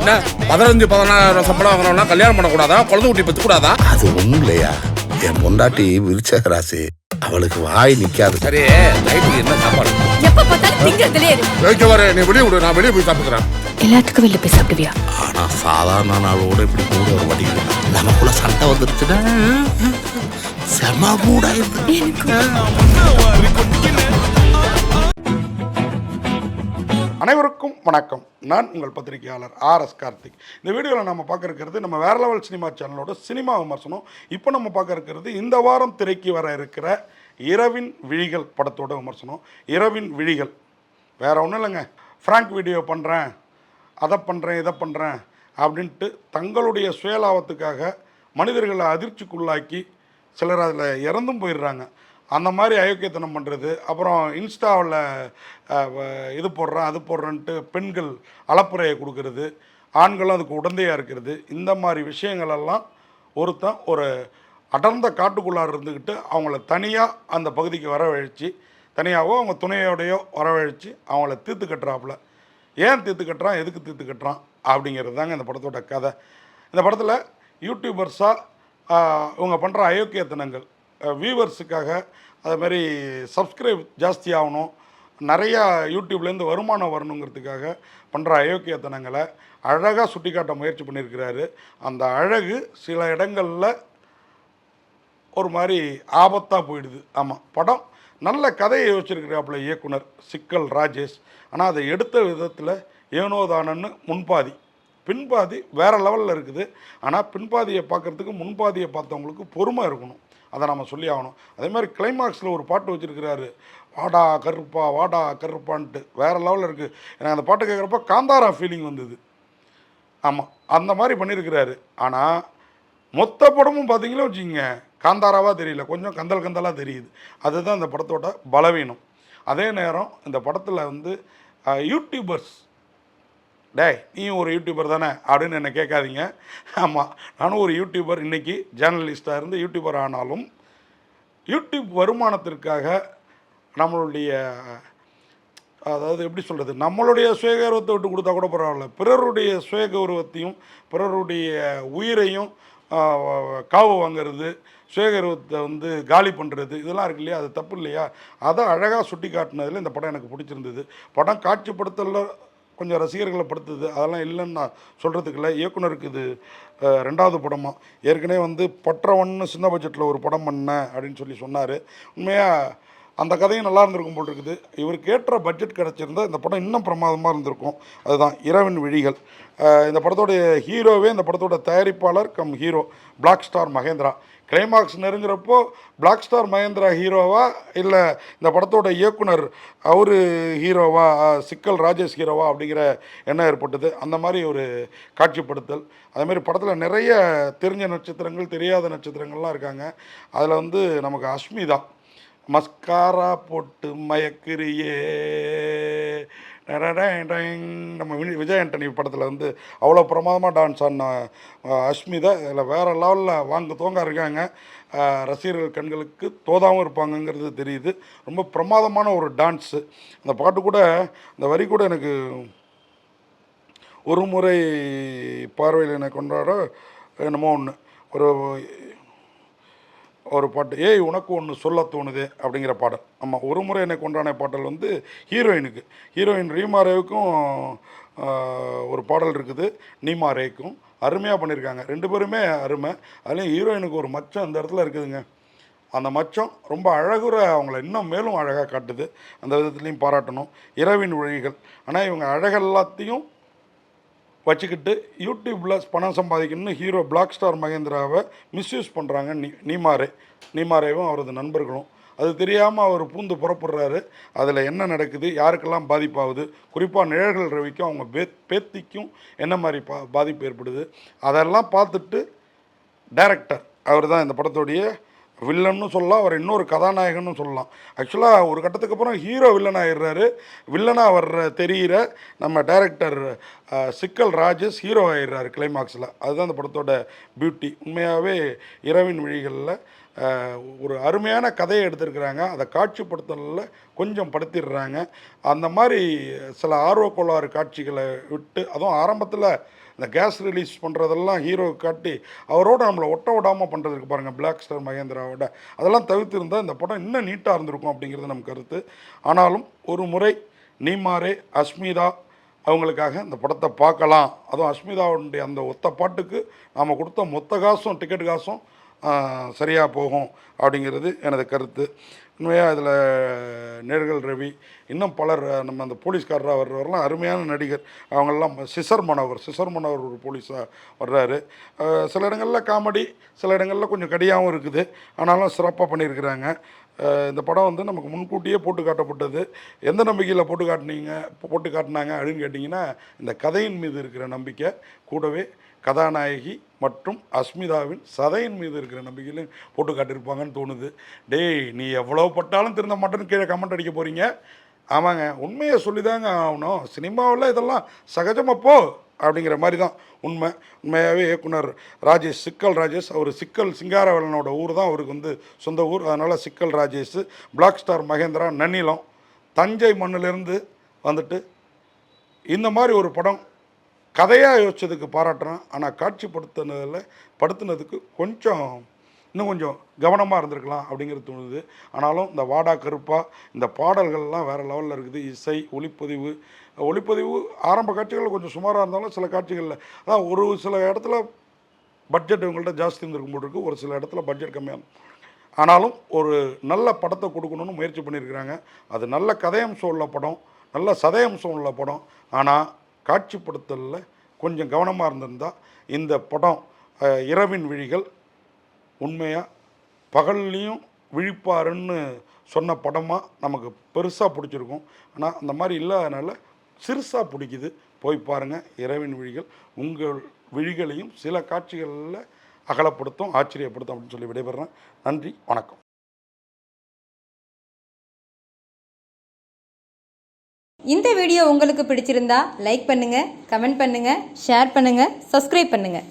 என்ன 15-16 சம்பளம் வாங்குறவனா கல்யாணம் பண்ணக்கூடாதா? குழந்தை குட்டி பெற்று கூடாதா? அது ஒண்ணும் இல்லையா, என் பொண்டாட்டி விருச்சக ராசி, அவளுக்கு வாய் நிக்காது. சரி, நைட்டுக்கு என்ன சாப்பாடு? எப்ப பார்த்தாலும் திங்கிறதுலே இரு. வைக்க வர நீ வெளியே விடு, நான் வெளியே போய் சாப்பிட்டுக்கிறேன். எல்லாத்துக்கும் வெளில போய் சாப்பிடுவியா? ஆனா சாதாரண நாளோட இப்படி கூட ஒரு வடி நமக்குள்ள சண்டை வந்துருச்சுன்னா செம மூடாயிருது. அனைவருக்கும் வணக்கம். நான் உங்கள் பத்திரிகையாளர் RS கார்த்திக். இந்த வீடியோவில் நம்ம பார்க்க இருக்கிறது நம்ம வேற லெவல் சினிமா சேனலோட சினிமா விமர்சனம். இப்போ நம்ம பார்க்க இருக்கிறது இந்த வாரம் திரைக்கு வர இருக்கிற இரவின் விழிகள் படத்தோட விமர்சனம். இரவின் விழிகள் வேற ஒன்றும் இல்லைங்க, ஃப்ராங்க் வீடியோ பண்ணுறேன், அதை பண்ணுறேன், இதை பண்ணுறேன் அப்படின்ட்டு தங்களுடைய சுயலாபத்துக்காக மனிதர்களை அதிர்ச்சிக்குள்ளாக்கி சிலர் அதில் இறந்தும் போயிடுறாங்க. அந்த மாதிரி அயோக்கியத்தனம் பண்ணுறது, அப்புறம் இன்ஸ்டாவில் இது போடுறேன் அது போடுறேன்ட்டு பெண்கள் அலப்புறையை கொடுக்கறது, ஆண்களும் அதுக்கு உடந்தையாக இருக்கிறது, இந்த மாதிரி விஷயங்களெல்லாம் ஒருத்தன் ஒரு அடர்ந்த காட்டுக்குள்ளார இருந்துக்கிட்டு அவங்கள தனியாக அந்த பகுதிக்கு வரவழைச்சி, தனியாகவோ அவங்க துணையோடையோ வரவழைச்சி அவங்கள தீர்த்து கட்டுறாப்புல. ஏன் தீர்த்து கட்டுறான், எதுக்கு தீர்த்து கட்டுறான் அப்படிங்கிறது தாங்க இந்த படத்தோட கதை. இந்த படத்தில் யூடியூபர்ஸாக இவங்க பண்ணுற அயோக்கியத்தனங்கள், வியூவர்ஸுக்காக அதுமாதிரி சப்ஸ்கிரைப் ஜாஸ்தி ஆகணும், நிறையா யூடியூப்லேருந்து வருமானம் வரணுங்கிறதுக்காக பண்ணுற அயோக்கியத்தனங்களை அழகாக சுட்டி காட்ட முயற்சி பண்ணியிருக்கிறாரு. அந்த அழகு சில இடங்களில் ஒரு மாதிரி ஆபத்தாக போயிடுது. ஆமாம், படம் நல்ல கதையை யோசிச்சிருக்கிறாப்புல இயக்குனர் சிக்கல் ராஜேஷ். ஆனால் அதை எடுத்த விதத்தில் ஏனோதானன்னு முன்பாதி பின்பாதி வேறு லெவலில் இருக்குது. ஆனால் பின்பாதியை பார்க்குறதுக்கு முன்பாதியை பார்த்தவங்களுக்கு பொறுமை இருக்கணும், அதை நம்ம சொல்லி ஆகணும். அதே மாதிரி கிளைமாக்ஸில் ஒரு பாட்டு வச்சுருக்கிறாரு, வாடா கருப்பா வாடா கருப்பான்ட்டு, வேறு லெவலில் இருக்குது. எனக்கு அந்த பாட்டு கேட்குறப்ப காந்தாரா ஃபீலிங் வந்தது. ஆமாம், அந்த மாதிரி பண்ணியிருக்கிறாரு. ஆனால் மொத்த படமும் பார்த்தீங்களா வச்சுக்கிங்க, காந்தாராவாக தெரியல, கொஞ்சம் கந்தலாக தெரியுது. அதுதான் இந்த படத்தோட பலவீனம். அதே நேரம் இந்த படத்தில் வந்து யூடியூபர்ஸ், டேய் நீயும் ஒரு யூடியூபர் தானே அப்படின்னு என்னை கேட்காதீங்க. ஆமாம், நானும் ஒரு யூடியூபர். இன்றைக்கி ஜேர்னலிஸ்ட்டாக இருந்து யூடியூபர் ஆனாலும் யூடியூப் வருமானத்திற்காக நம்மளுடைய, அதாவது எப்படி சொல்கிறது, நம்மளுடைய சுயகௌரவத்தை விட்டு கொடுத்தா கூட பரவாயில்ல, பிறருடைய சுயகௌரவத்தையும் பிறருடைய உயிரையும் காவு வாங்கிறது, சுயகௌரவத்தை வந்து காலி பண்ணுறது, இதெல்லாம் இருக்கு இல்லையா, அது தப்பு இல்லையா? அதை அழகாக சுட்டி காட்டினதில் இந்த படம் எனக்கு பிடிச்சிருந்தது. படம் காட்சிப்படுத்தல கொஞ்சம் ரசிகர்களை படுத்துது, அதெல்லாம் இல்லைன்னு நான் சொல்கிறதுக்கு இல்லை. இயக்குனருக்கு இது 2வது படமாக. ஏற்கனவே வந்து பற்றவன்னு சின்ன பட்ஜெட்டில் ஒரு படம் பண்ணேன் அப்படின்னு சொன்னார். உண்மையாக அந்த கதையும் நல்லா இருந்திருக்கும் போல் இருக்குது. இவருக்கு ஏற்ற பட்ஜெட் கிடச்சிருந்தால் இந்த படம் இன்னும் பிரமாதமாக இருந்திருக்கும். அதுதான் இரவின் விழிகள். இந்த படத்தோடைய ஹீரோவே, இந்த படத்தோட தயாரிப்பாளர் cum hero black star Mahendra. Climax நெருங்குறப்போ பிளாக் ஸ்டார் மகேந்திரா ஹீரோவா இல்லை இந்த படத்தோட இயக்குனர் அவர் ஹீரோவா, சிக்கல் ராஜேஷ் ஹீரோவா அப்படிங்கிற எண்ணம் ஏற்பட்டது. அந்த மாதிரி ஒரு காட்சிப்படுத்தல். அதேமாதிரி படத்தில் நிறைய தெரிஞ்ச நட்சத்திரங்கள், தெரியாத நட்சத்திரங்கள்லாம் இருக்காங்க. அதில் வந்து நமக்கு அஸ்மிதா மஸ்காரா போட்டு மயக்கிறியே, நம்ம விஜய் ஆண்டனி படத்தில் வந்து அவ்வளோ பிரமாதமாக டான்ஸ் ஆடின அஸ்மிதா இதில் வேறு லெவலில் வாங்க தோங்க இருக்காங்க. ரசிகர்கள் கண்களுக்கு தோதாகவும் இருப்பாங்கங்கிறது தெரியுது. ரொம்ப பிரமாதமான ஒரு டான்ஸு. அந்த பாட்டு கூட, அந்த வரி கூட எனக்கு ஒரு முறை பார்வையில் என்னை கொண்டாட என்னமோ ஒன்று, ஒரு பாட்டு, ஏய் உனக்கு ஒன்று சொல்ல தோணுது அப்படிங்கிற பாடல். ஆமாம், ஒரு முறை என்னை கொண்டான பாடல் வந்து ஹீரோயினுக்கு, ஹீரோயின் ரீமாரேவுக்கும் ஒரு பாடல் இருக்குது, நீமாரேக்கும் அருமையாக பண்ணியிருக்காங்க. 2 பேருமே அருமை. அதுலேயும் ஹீரோயினுக்கு ஒரு மச்சம் அந்த இடத்துல இருக்குதுங்க. அந்த மச்சம் ரொம்ப அழகுற அவங்கள இன்னும் மேலும் அழகாக காட்டுது. அந்த விதத்துலேயும் பாராட்டணும். இரவின் வழிகள். ஆனால் இவங்க அழகெல்லாத்தையும் வச்சுக்கிட்டு யூடியூப்பில் பணம் சம்பாதிக்கணும்னு ஹீரோ பிளாக் ஸ்டார் மகேந்திராவை மிஸ்யூஸ் பண்ணுறாங்க நீமாரேவும் அவரது நண்பர்களும். அது தெரியாமல் அவர் பூந்து புறப்படுறாரு. அதில் என்ன நடக்குது, யாருக்கெல்லாம் பாதிப்பாகுது, குறிப்பாக நிழல்கள் ரவிக்கும் அவங்க பேத்திக்கும் என்ன மாதிரி பாதிப்பு ஏற்படுது, அதெல்லாம் பார்த்துட்டு டைரக்டர், அவர் தான் இந்த படத்துடைய வில்லன்னு சொல்லலாம், அவர் இன்னொரு கதாநாயகன்னு சொல்லலாம். ஆக்சுவலாக ஒரு கட்டத்துக்கு அப்புறம் ஹீரோ வில்லன் ஆகிடுறாரு. வில்லனாக வர்ற தெரிகிற நம்ம டைரக்டர் சிக்கல் ராஜேஷ் ஹீரோ ஆகிடுறாரு கிளைமாக்ஸில். அதுதான் அந்த படத்தோட பியூட்டி. உண்மையாகவே இரவின் விழிகளில் ஒரு அருமையான கதையை எடுத்திருக்கிறாங்க. அதை காட்சிப்படுத்தலில் கொஞ்சம் படுத்திடுறாங்க. அந்த மாதிரி சில ஆர்வக்கோளாறு காட்சிகளை விட்டு, அதுவும் ஆரம்பத்தில் இந்த கேஸ் ரிலீஸ் பண்ணுறதெல்லாம் ஹீரோ காட்டி அவரோட நம்மளை ஒட்ட விடாமல் பண்ணுறதுக்கு பாருங்கள் பிளாக் ஸ்டார் மகேந்திராவோட, அதெல்லாம் தவிர்த்திருந்தால் இந்த படம் இன்னும் நீட்டாக இருந்திருக்கும் அப்படிங்கிறது நம்ம கருத்து. ஆனாலும் ஒரு முறை நீமாரே அஸ்மிதா அவங்களுக்காக இந்த படத்தை பார்க்கலாம். அதுவும் அஸ்மிதாவுடைய அந்த ஒத்த பாட்டுக்கு நாம் கொடுத்த மொத்த காசும் டிக்கெட் காசும் சரியாக போகும் அப்படிங்கிறது எனது கருத்து. உண்மையாக இதில் நேர்கள் ரவி இன்னும் பலர் நம்ம அந்த போலீஸ்காரராக வர்றவரெலாம் அருமையான நடிகர். அவங்களெல்லாம் சிசர் மனோவர் ஒரு போலீஸாக வர்றாரு. சில இடங்களில் காமெடி, சில இடங்களில் கொஞ்சம் கடியாகவும் இருக்குது. ஆனாலும் சிறப்பாக பண்ணியிருக்கிறாங்க. இந்த படம் வந்து நமக்கு முன்கூட்டியே போட்டு காட்டப்பட்டது. எந்த நம்பிக்கையில் போட்டு காட்டினாங்க அப்படின்னு கேட்டிங்கன்னா, இந்த கதையின் மீது இருக்கிற நம்பிக்கை, கூடவே கதாநாயகி மற்றும் அஸ்மிதாவின் சதையின் மீது இருக்கிற நம்பிக்கையிலும் போட்டு காட்டியிருப்பாங்கன்னு தோணுது. டேய் நீ எவ்வளோ பட்டாலும் திருந்த மாட்டேன்னு கீழே கமெண்ட் அடிக்க போகிறீங்க. ஆமாங்க, உண்மையை சொல்லி தாங்க ஆகணும். சினிமாவில் இதெல்லாம் சகஜமாப்போ அப்படிங்கிற மாதிரி தான் உண்மையாகவே இயக்குனர் ராஜேஷ், சிக்கல் ராஜேஷ், அவர் சிக்கல் சிங்காரவேலனோட ஊர் தான் அவருக்கு வந்து சொந்த ஊர். அதனால் சிக்கல் ராஜேஷ், பிளாக் ஸ்டார் மகேந்திரா, நன்னிலம், தஞ்சை மண்ணிலேருந்து வந்துட்டு இந்த மாதிரி ஒரு படம் கதையாக யோசிச்சதுக்கு பாராட்டுறேன். ஆனால் படுத்துனதுக்கு இன்னும் கொஞ்சம் கவனமாக இருந்திருக்கலாம் அப்படிங்கிறது தோணுது. ஆனாலும் இந்த வாடா கருப்பா இந்த பாடல்கள்லாம் வேறு லெவலில் இருக்குது. இசை, ஒளிப்பதிவு ஆரம்ப காட்சிகளில் கொஞ்சம் சுமாராக இருந்தாலும் சில காட்சிகளில் அதான் ஒரு சில இடத்துல பட்ஜெட் இவங்கள்ட்ட ஜாஸ்தி இருந்திருக்கும் போது இருக்குது, ஒரு சில இடத்துல பட்ஜெட் கம்மியாக. ஆனாலும் ஒரு நல்ல படத்தை கொடுக்கணும்னு முயற்சி பண்ணியிருக்கிறாங்க. அது நல்ல கதையம்சம் உள்ள படம், நல்ல சதையம்சம் உள்ள படம். ஆனால் காட்சிப்படுத்தலில் கொஞ்சம் கவனமாக இருந்திருந்தால் இந்த படம் இரவின் விழிகள் உண்மையாக பகல்லையும் விழிப்பாருன்னு சொன்ன படமாக நமக்கு பெருசாக பிடிச்சிருக்கும். ஆனால் அந்த மாதிரி இல்லாதனால சிறுசாக பிடிக்குது. போய் பாருங்கள் இரவின் விழிகள். உங்கள் விழிகளையும் சில காட்சிகளில் அகலப்படுத்தும், ஆச்சரியப்படுத்தும் அப்படின்னு சொல்லி விடைபெறேன். நன்றி, வணக்கம். இந்த வீடியோ உங்களுக்கு பிடிச்சிருந்தா லைக் பண்ணுங்கள், கமெண்ட் பண்ணுங்கள், ஷேர் பண்ணுங்கள், சப்ஸ்கிரைப் பண்ணுங்கள்.